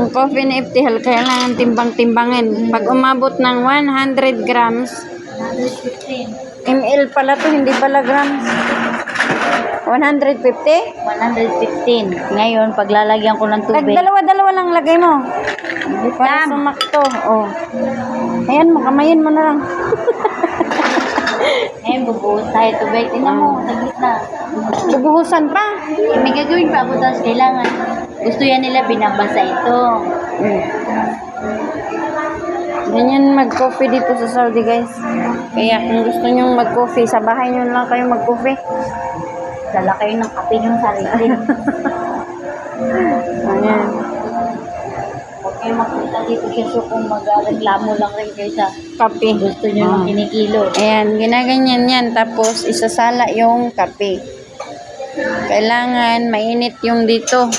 Ang coffee ni Iftihal, kailangan timbang-timbangin. Pag umabot ng 100 grams, 115. ml pala to, hindi pala grams. 150? 115. Ngayon, paglalagyan ko ng tubig. Dalawa-dalawa lang lagay mo. Para Tam. sumakto. Oh. Ayan mo, kamayin mo na lang. Ngayon, bubuhos tayo tubig. Tingnan mo, saglit na. Bubuhusan pa. May gagawin pa ako, tapos kailangan. Gusto yan nila, binabasa ito. Ganyan mag-coffee dito sa Saudi, guys. Kaya kung gusto nyong mag-coffee, sa bahay nyo lang kayo mag-coffee. Dala kayo ng kape yung sarili. Ayan. Huwag kayo makita dito sa sukong mag-reklamo lang rin kayo sa Kape. gusto nyo ng kinikilo. Ayan, ginaganyan yan. Tapos, isasala yung kape. Kailangan mainit yung dito.